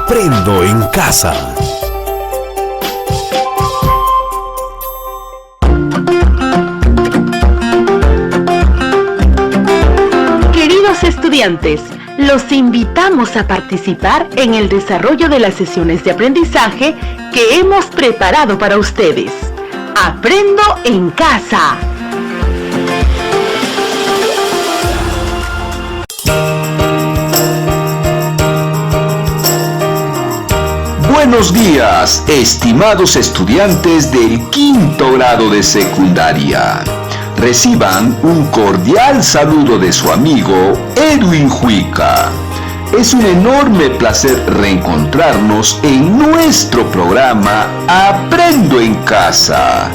Aprendo en casa. Queridos estudiantes, los invitamos a participar en el desarrollo de las sesiones de aprendizaje que hemos preparado para ustedes. Aprendo en casa. Buenos días, estimados estudiantes del quinto grado de secundaria. Reciban un cordial saludo de su amigo Edwin Juica. Es un enorme placer reencontrarnos en nuestro programa Aprendo en Casa,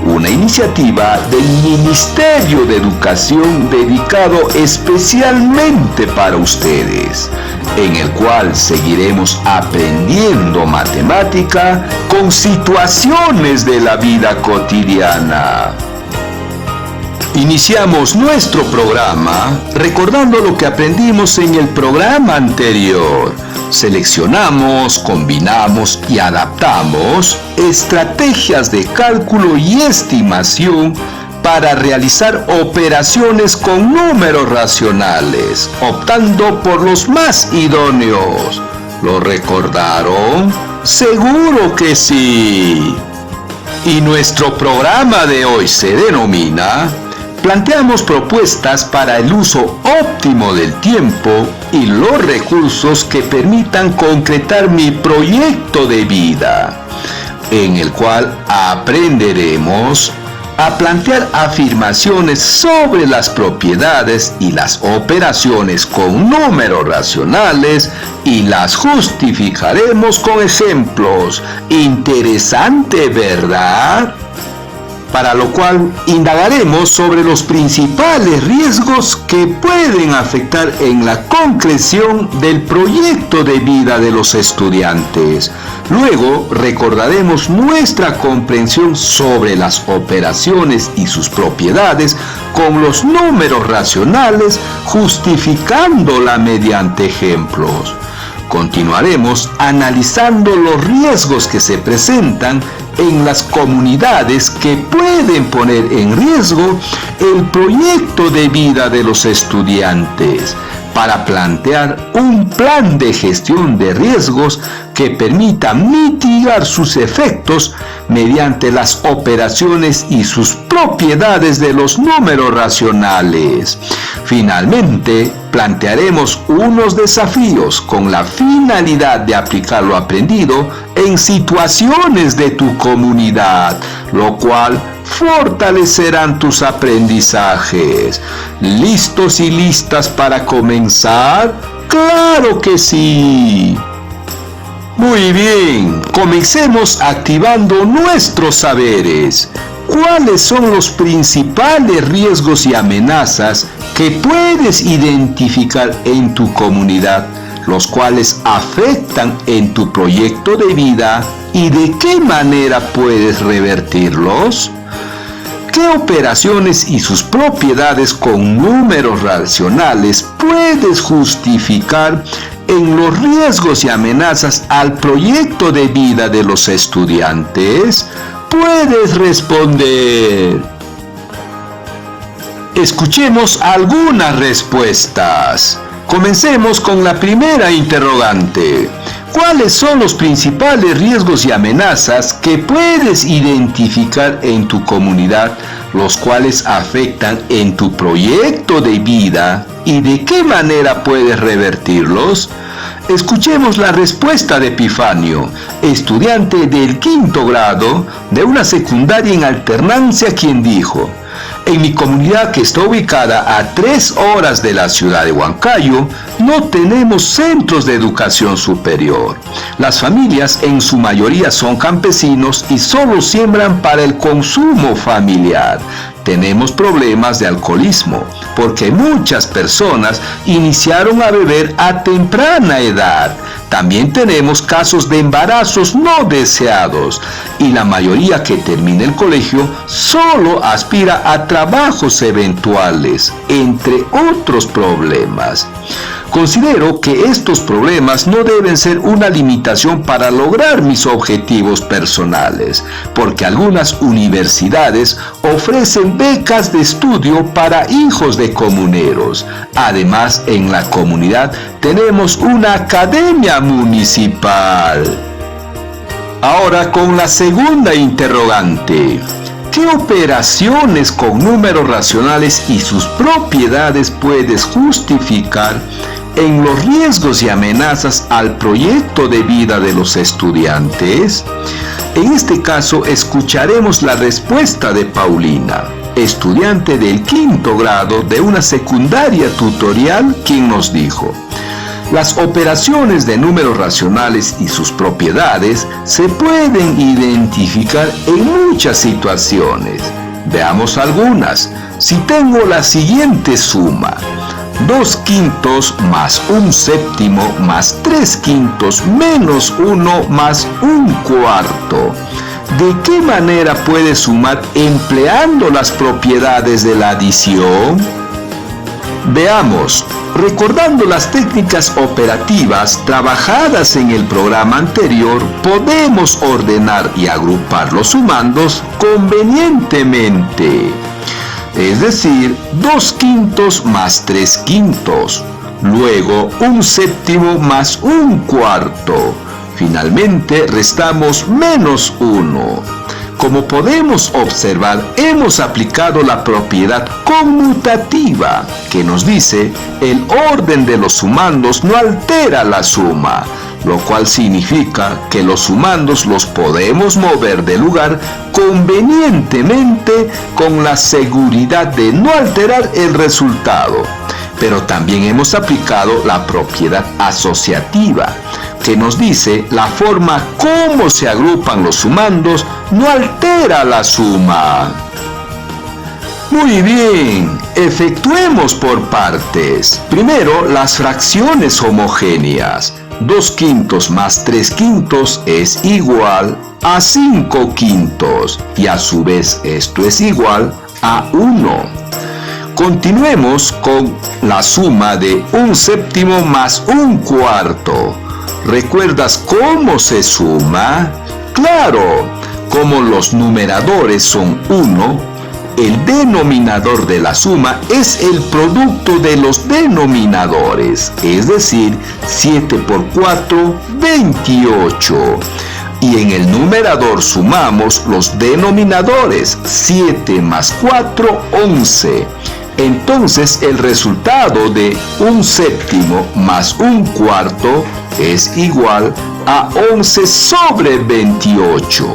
una iniciativa del Ministerio de Educación dedicado especialmente para ustedes, en el cual seguiremos aprendiendo matemática con situaciones de la vida cotidiana. Iniciamos nuestro programa recordando lo que aprendimos en el programa anterior. Seleccionamos, combinamos y adaptamos estrategias de cálculo y estimación para realizar operaciones con números racionales, optando por los más idóneos. ¿Lo recordaron? ¡Seguro que sí! Y nuestro programa de hoy se denomina Planteamos propuestas para el uso óptimo del tiempo y los recursos que permitan concretar mi proyecto de vida, en el cual aprenderemos a plantear afirmaciones sobre las propiedades y las operaciones con números racionales y las justificaremos con ejemplos. Interesante, ¿verdad? Para lo cual indagaremos sobre los principales riesgos que pueden afectar en la concreción del proyecto de vida de los estudiantes. Luego recordaremos nuestra comprensión sobre las operaciones y sus propiedades con los números racionales, justificándola mediante ejemplos. Continuaremos analizando los riesgos que se presentan en las comunidades que pueden poner en riesgo el proyecto de vida de los estudiantes, para plantear un plan de gestión de riesgos que permita mitigar sus efectos mediante las operaciones y sus propiedades de los números racionales. Finalmente, plantearemos unos desafíos con la finalidad de aplicar lo aprendido en situaciones de tu comunidad, lo cual fortalecerán tus aprendizajes. ¿Listos y listas para comenzar? ¡Claro que sí! Muy bien, comencemos activando nuestros saberes. ¿Cuáles son los principales riesgos y amenazas que puedes identificar en tu comunidad, los cuales afectan en tu proyecto de vida, y de qué manera puedes revertirlos? ¿Qué operaciones y sus propiedades con números racionales puedes justificar en los riesgos y amenazas al proyecto de vida de los estudiantes? Puedes responder. Escuchemos algunas respuestas. Comencemos con la primera interrogante. ¿Cuáles son los principales riesgos y amenazas que puedes identificar en tu comunidad, los cuales afectan en tu proyecto de vida, y de qué manera puedes revertirlos? Escuchemos la respuesta de Epifanio, estudiante del quinto grado de una secundaria en alternancia, quien dijo: en mi comunidad, que está ubicada a 3 horas de la ciudad de Huancayo, no tenemos centros de educación superior. Las familias en su mayoría son campesinos y solo siembran para el consumo familiar. Tenemos problemas de alcoholismo porque muchas personas iniciaron a beber a temprana edad. También tenemos casos de embarazos no deseados y la mayoría que termina el colegio solo aspira a trabajos eventuales, entre otros problemas. Considero que estos problemas no deben ser una limitación para lograr mis objetivos personales, porque algunas universidades ofrecen becas de estudio para hijos de comuneros. Además, en la comunidad tenemos una academia municipal. Ahora con la segunda interrogante. ¿Qué operaciones con números racionales y sus propiedades puedes justificar en los riesgos y amenazas al proyecto de vida de los estudiantes? En este caso escucharemos la respuesta de Paulina, estudiante del 5º grado de una secundaria tutorial, quien nos dijo: las operaciones de números racionales y sus propiedades se pueden identificar en muchas situaciones. Veamos algunas. Si tengo la siguiente suma: 2/5 más 1/7 más 3/5 menos 1 más 1/4. ¿De qué manera puedes sumar empleando las propiedades de la adición? Veamos. Recordando las técnicas operativas trabajadas en el programa anterior, podemos ordenar y agrupar los sumandos convenientemente. Es decir, 2/5 más 3/5, luego 1/7 más 1/4. Finalmente restamos menos 1. Como podemos observar, hemos aplicado la propiedad conmutativa, que nos dice el orden de los sumandos no altera la suma, lo cual significa que los sumandos los podemos mover de lugar convenientemente con la seguridad de no alterar el resultado. Pero también hemos aplicado la propiedad asociativa, que nos dice la forma como se agrupan los sumandos no altera la suma. Muy bien, efectuemos por partes. Primero, las fracciones homogéneas. 2/5 más 3/5 es igual a 5/5 y a su vez esto es igual a 1. Continuemos con la suma de 1/7 más 1/4. ¿Recuerdas cómo se suma? Claro, como los numeradores son 1, el denominador de la suma es el producto de los denominadores, es decir, 7 por 4, 28. Y en el numerador sumamos los denominadores, 7 más 4, 11. Entonces el resultado de 1/7 más 1/4 es igual a 11/28.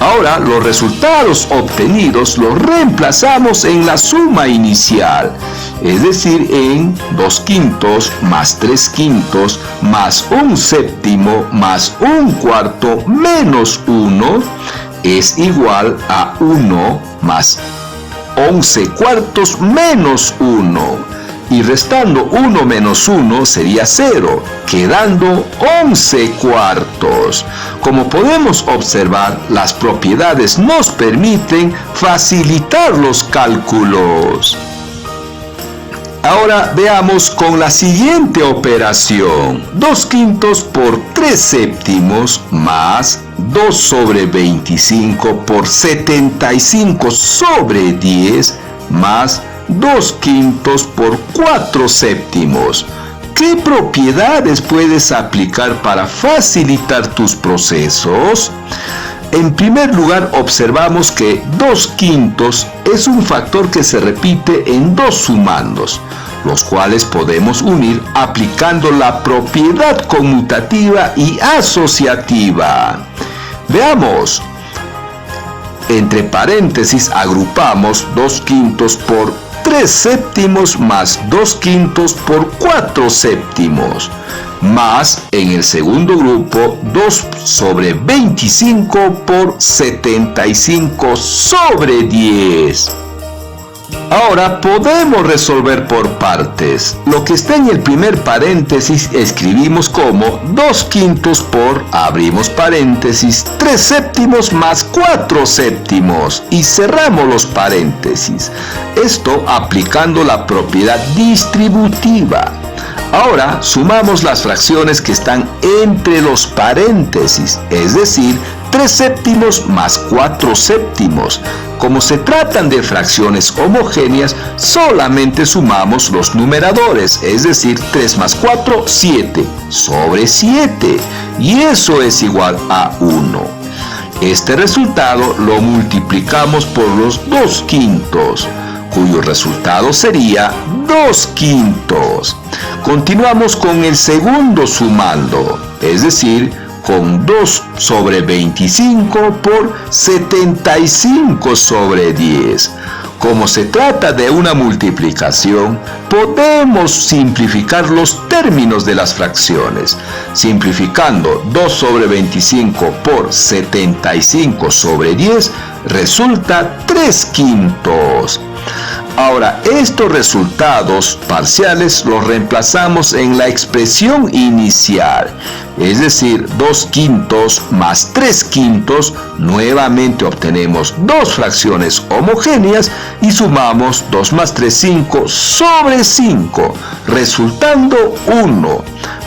Ahora los resultados obtenidos los reemplazamos en la suma inicial, es decir, en 2/5 más 3/5 más 1/7 más 1/4 menos 1 es igual a 1 más 11/4 menos 1. Y restando 1 menos 1 sería 0, quedando 11/4. Como podemos observar, las propiedades nos permiten facilitar los cálculos. Ahora veamos con la siguiente operación. 2/5 por 3/7 más 2 sobre 25 por 75 sobre 10 más 2/5 por 4/7. ¿Qué propiedades puedes aplicar para facilitar tus procesos? En primer lugar, observamos que 2/5 es un factor que se repite en dos sumandos, los cuales podemos unir aplicando la propiedad conmutativa y asociativa. Veamos. Entre paréntesis agrupamos 2/5 por 3/7 más 2/5 por 4/7, más en el segundo grupo 2 sobre 25 por 75 sobre 10. Ahora podemos resolver por partes. Lo que está en el primer paréntesis escribimos como 2/5 por, abrimos paréntesis, 3/7 más 4/7 y cerramos los paréntesis. Esto aplicando la propiedad distributiva. Ahora sumamos las fracciones que están entre los paréntesis, es decir, 3 séptimos más 4 séptimos. Como se tratan de fracciones homogéneas, solamente sumamos los numeradores, es decir, 3 más 4, 7, sobre 7, y eso es igual a 1. Este resultado lo multiplicamos por los 2/5, cuyo resultado sería 2/5. Continuamos con el segundo sumando, es decir, con 2 sobre 25 por 75 sobre 10. Como se trata de una multiplicación, podemos simplificar los términos de las fracciones. Simplificando 2 sobre 25 por 75 sobre 10 resulta 3/5. Ahora, estos resultados parciales los reemplazamos en la expresión inicial, es decir, 2/5 más 3/5, nuevamente obtenemos dos fracciones homogéneas y sumamos 2 más 3, 5 sobre 5, resultando 1.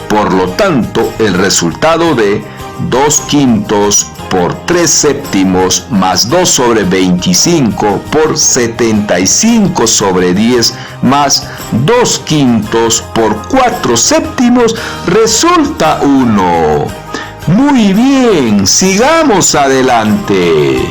Por lo tanto, el resultado de 2/5 por 3 séptimos más 2 sobre 25 por 75 sobre 10 más 2/5 por 4 séptimos resulta 1. Muy bien, sigamos adelante.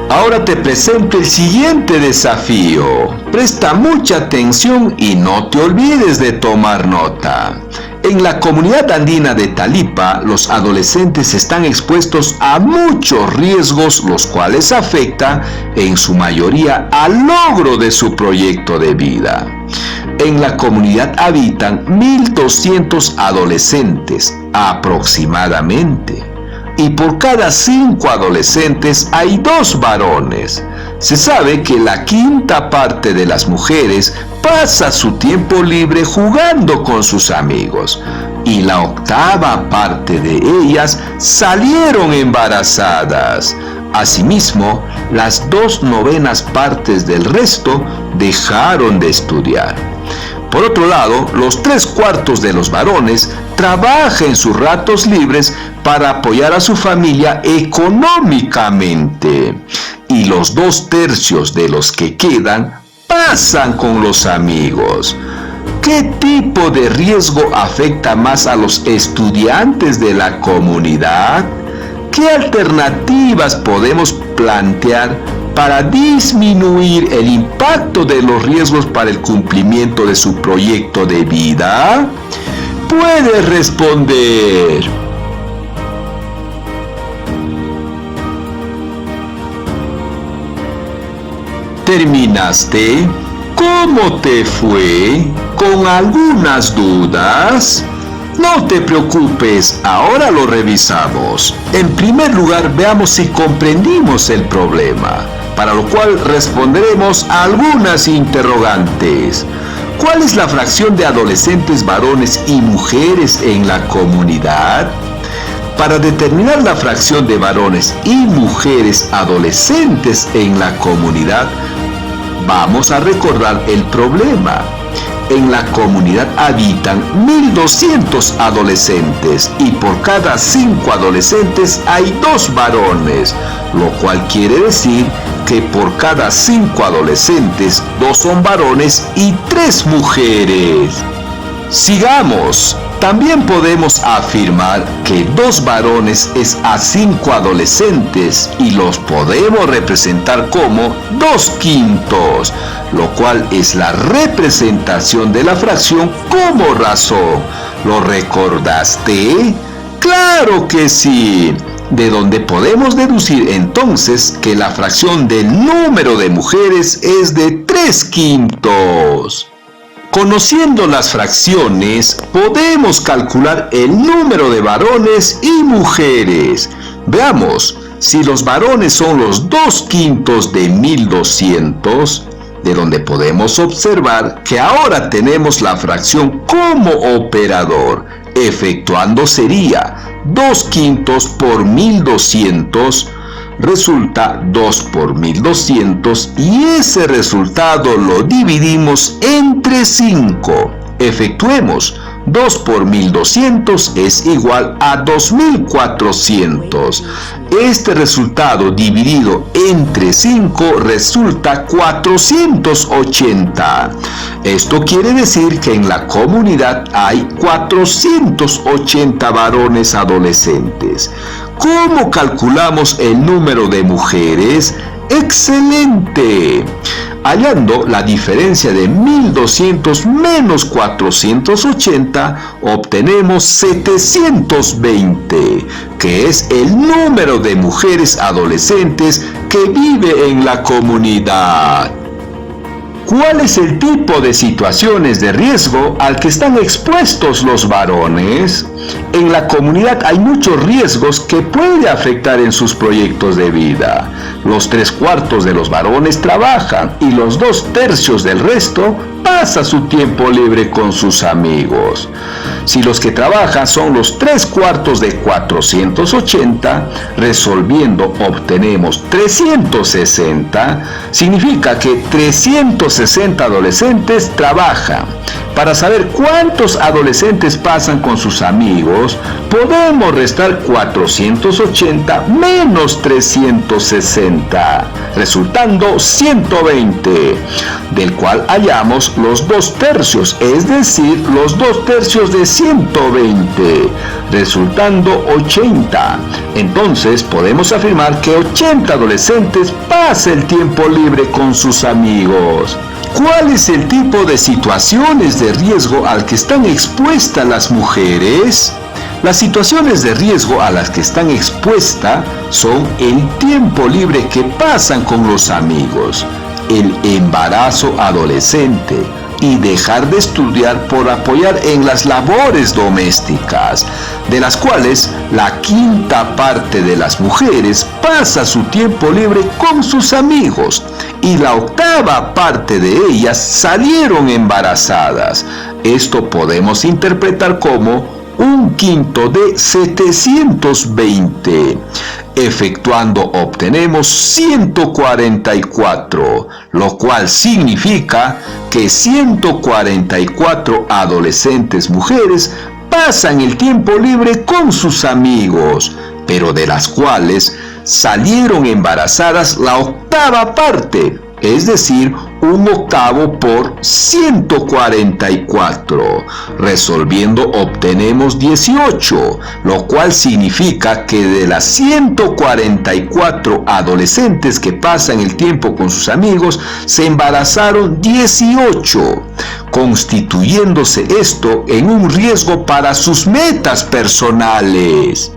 Ahora te presento el siguiente desafío. Presta mucha atención y no te olvides de tomar nota. En la comunidad andina de Talipa, los adolescentes están expuestos a muchos riesgos, los cuales afectan en su mayoría al logro de su proyecto de vida. En la comunidad habitan 1.200 adolescentes aproximadamente. Y por cada 5 adolescentes hay 2 varones. Se sabe que la quinta parte de las mujeres pasa su tiempo libre jugando con sus amigos, y la octava parte de ellas salieron embarazadas. Asimismo, las 2/9 partes del resto dejaron de estudiar. Por otro lado, los 3/4 de los varones trabajan en sus ratos libres para apoyar a su familia económicamente, y los 2/3 de los que quedan pasan con los amigos. ¿Qué tipo de riesgo afecta más a los estudiantes de la comunidad? ¿Qué alternativas podemos plantear para disminuir el impacto de los riesgos para el cumplimiento de su proyecto de vida? Puedes responder. ¿Terminaste? ¿Cómo te fue? ¿Con algunas dudas? No te preocupes, ahora lo revisamos. En primer lugar, veamos si comprendimos el problema, para lo cual responderemos a algunas interrogantes. ¿Cuál es la fracción de adolescentes varones y mujeres en la comunidad? Para determinar la fracción de varones y mujeres adolescentes en la comunidad, vamos a recordar el problema. En la comunidad habitan 1.200 adolescentes y por cada 5 adolescentes hay 2 varones, lo cual quiere decir que por cada 5 adolescentes 2 son varones y 3 mujeres. Sigamos. También podemos afirmar que 2 varones es a 5 adolescentes y los podemos representar como 2/5, lo cual es la representación de la fracción como razón. ¿Lo recordaste? ¡Claro que sí! De donde podemos deducir entonces que la fracción del número de mujeres es de 3/5. Conociendo las fracciones, podemos calcular el número de varones y mujeres. Veamos, si los varones son los 2/5 de 1.200, de donde podemos observar que ahora tenemos la fracción como operador, efectuando sería 2/5 por 1200 resulta 2 por 1200 y ese resultado lo dividimos entre 5. Efectuemos. 2 por 1200 es igual a 2400. Este resultado dividido entre 5 resulta 480. Esto quiere decir que en la comunidad hay 480 varones adolescentes. ¿Cómo calculamos el número de mujeres? ¡Excelente! Hallando la diferencia de 1200 menos 480, obtenemos 720, que es el número de mujeres adolescentes que vive en la comunidad. ¿Cuál es el tipo de situaciones de riesgo al que están expuestos los varones? En la comunidad hay muchos riesgos que puede afectar en sus proyectos de vida. Los 3/4 de los varones trabajan y los 2/3 del resto pasa su tiempo libre con sus amigos. Si los que trabajan son los 3/4 de 480, resolviendo obtenemos 360, significa que 360 adolescentes trabajan. Para saber cuántos adolescentes pasan con sus amigos, podemos restar 480 menos 360, resultando 120, del cual hallamos los 2/3, es decir, los 2/3 de 120, resultando 80. Entonces podemos afirmar que 80 adolescentes pasan el tiempo libre con sus amigos. ¿Cuál es el tipo de situaciones de riesgo al que están expuestas las mujeres? Las situaciones de riesgo a las que están expuestas son el tiempo libre que pasan con los amigos, el embarazo adolescente y dejar de estudiar por apoyar en las labores domésticas, de las cuales la 1/5 parte de las mujeres pasa su tiempo libre con sus amigos y la 1/8 parte de ellas salieron embarazadas. Esto podemos interpretar como 1/5 de 720. Efectuando obtenemos 144, lo cual significa que 144 adolescentes mujeres pasan el tiempo libre con sus amigos, pero de las cuales salieron embarazadas la 1/8 parte, es decir, 1/8 por 144. Resolviendo obtenemos 18, lo cual significa que de las 144 adolescentes que pasan el tiempo con sus amigos, se embarazaron 18, constituyéndose esto en un riesgo para sus metas personales.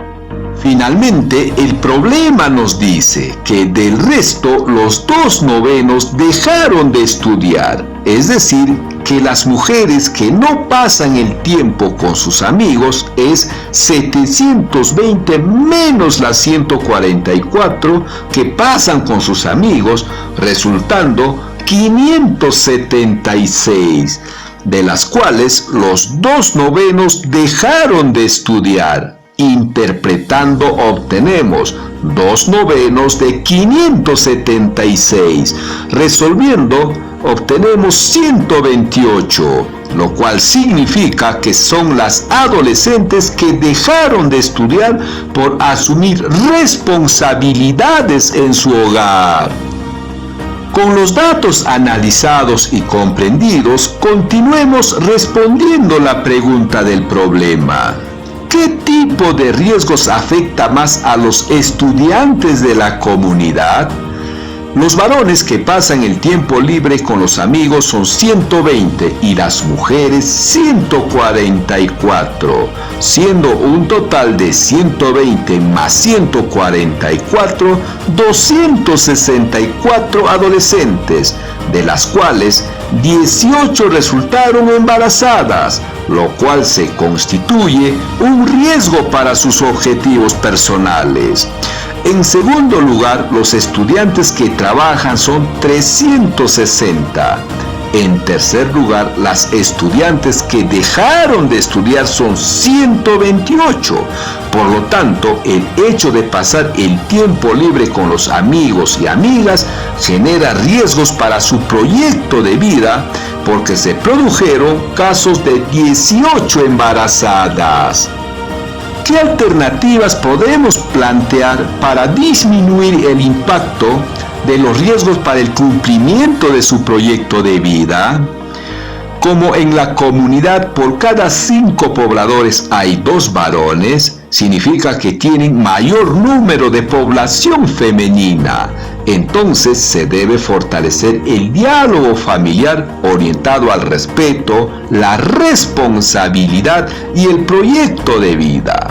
Finalmente, el problema nos dice que del resto los 2/9 dejaron de estudiar, es decir, que las mujeres que no pasan el tiempo con sus amigos es 720 menos las 144 que pasan con sus amigos, resultando 576, de las cuales los 2/9 dejaron de estudiar. Interpretando obtenemos 2/9 de 576. Resolviendo obtenemos 128, lo cual significa que son las adolescentes que dejaron de estudiar por asumir responsabilidades en su hogar. Con los datos analizados y comprendidos, continuemos respondiendo la pregunta del problema. ¿Qué tipo de riesgos afecta más a los estudiantes de la comunidad? Los varones que pasan el tiempo libre con los amigos son 120 y las mujeres 144, siendo un total de 120 más 144, 264 adolescentes, de las cuales 18 resultaron embarazadas, lo cual se constituye un riesgo para sus objetivos personales. En segundo lugar, los estudiantes que trabajan son 360. En tercer lugar, las estudiantes que dejaron de estudiar son 128. Por lo tanto, el hecho de pasar el tiempo libre con los amigos y amigas genera riesgos para su proyecto de vida, porque se produjeron casos de 18 embarazadas. ¿Qué alternativas podemos plantear para disminuir el impacto de los riesgos para el cumplimiento de su proyecto de vida? Como en la comunidad por cada 5 pobladores hay 2 varones, significa que tienen mayor número de población femenina. Entonces se debe fortalecer el diálogo familiar orientado al respeto, la responsabilidad y el proyecto de vida.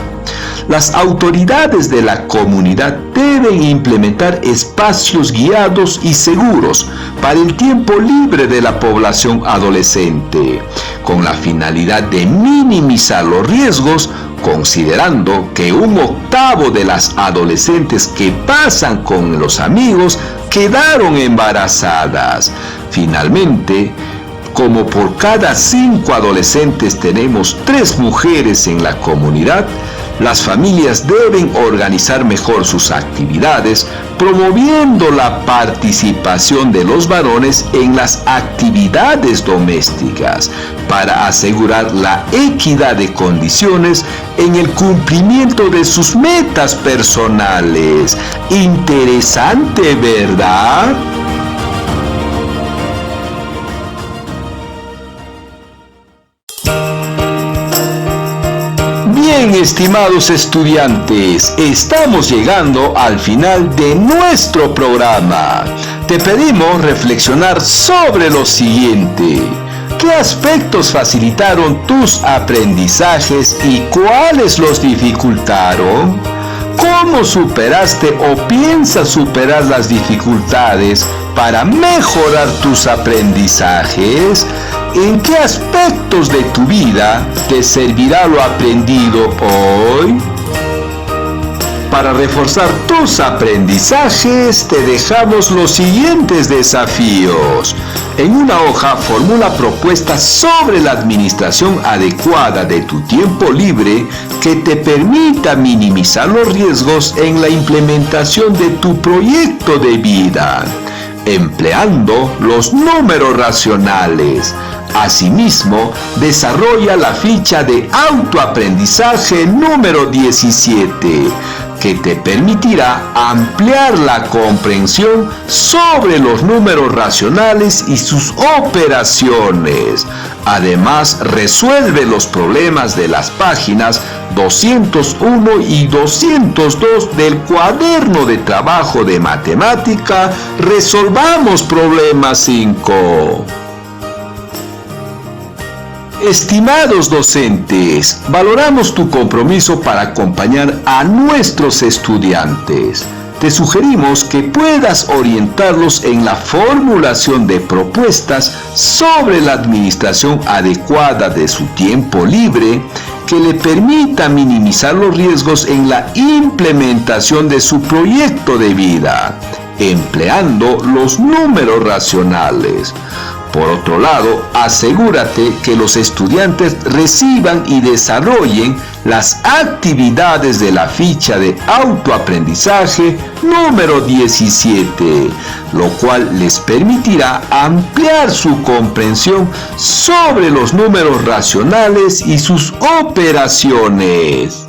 Las autoridades de la comunidad deben implementar espacios guiados y seguros para el tiempo libre de la población adolescente, con la finalidad de minimizar los riesgos, considerando que 1/8 de las adolescentes que pasan con los amigos quedaron embarazadas. Finalmente, como por cada 5 adolescentes tenemos 3 mujeres en la comunidad, las familias deben organizar mejor sus actividades, promoviendo la participación de los varones en las actividades domésticas, para asegurar la equidad de condiciones en el cumplimiento de sus metas personales. Interesante, ¿verdad? Bien, estimados estudiantes, estamos llegando al final de nuestro programa. Te pedimos reflexionar sobre lo siguiente. ¿Qué aspectos facilitaron tus aprendizajes y cuáles los dificultaron? ¿Cómo superaste o piensas superar las dificultades para mejorar tus aprendizajes? ¿En qué aspectos de tu vida te servirá lo aprendido hoy? Para reforzar tus aprendizajes, te dejamos los siguientes desafíos. En una hoja, formula propuestas sobre la administración adecuada de tu tiempo libre que te permita minimizar los riesgos en la implementación de tu proyecto de vida, empleando los números racionales. Asimismo, desarrolla la ficha de autoaprendizaje número 17, que te permitirá ampliar la comprensión sobre los números racionales y sus operaciones. Además, resuelve los problemas de las páginas 201 y 202 del cuaderno de trabajo de matemática Resolvamos Problemas 5. Estimados docentes, valoramos tu compromiso para acompañar a nuestros estudiantes. Te sugerimos que puedas orientarlos en la formulación de propuestas sobre la administración adecuada de su tiempo libre que le permita minimizar los riesgos en la implementación de su proyecto de vida, empleando los números racionales. Por otro lado, asegúrate que los estudiantes reciban y desarrollen las actividades de la ficha de autoaprendizaje número 17, lo cual les permitirá ampliar su comprensión sobre los números racionales y sus operaciones.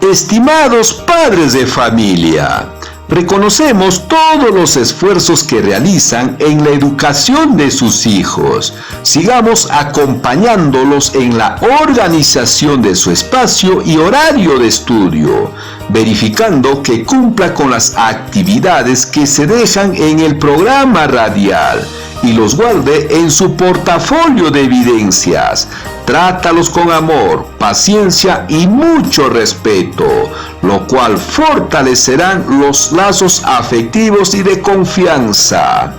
Estimados padres de familia, reconocemos todos los esfuerzos que realizan en la educación de sus hijos. Sigamos acompañándolos en la organización de su espacio y horario de estudio, verificando que cumpla con las actividades que se dejan en el programa radial y los guarde en su portafolio de evidencias. Trátalos con amor, paciencia y mucho respeto, lo cual fortalecerán los lazos afectivos y de confianza.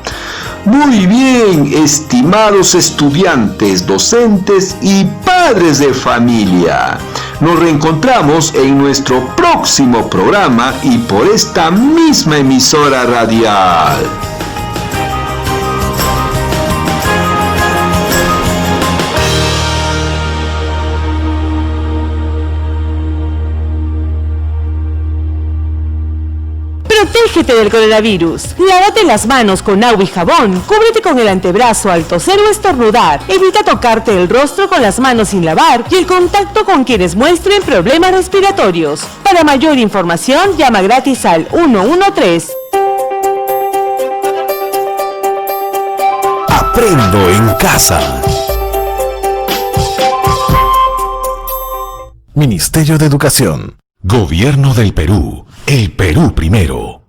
Muy bien, estimados estudiantes, docentes y padres de familia. Nos reencontramos en nuestro próximo programa y por esta misma emisora radial. Protégete del coronavirus. Lávate las manos con agua y jabón. Cúbrete con el antebrazo al toser o estornudar. Evita tocarte el rostro con las manos sin lavar y el contacto con quienes muestren problemas respiratorios. Para mayor información, llama gratis al 113. Aprendo en casa. Ministerio de Educación. Gobierno del Perú. El Perú primero.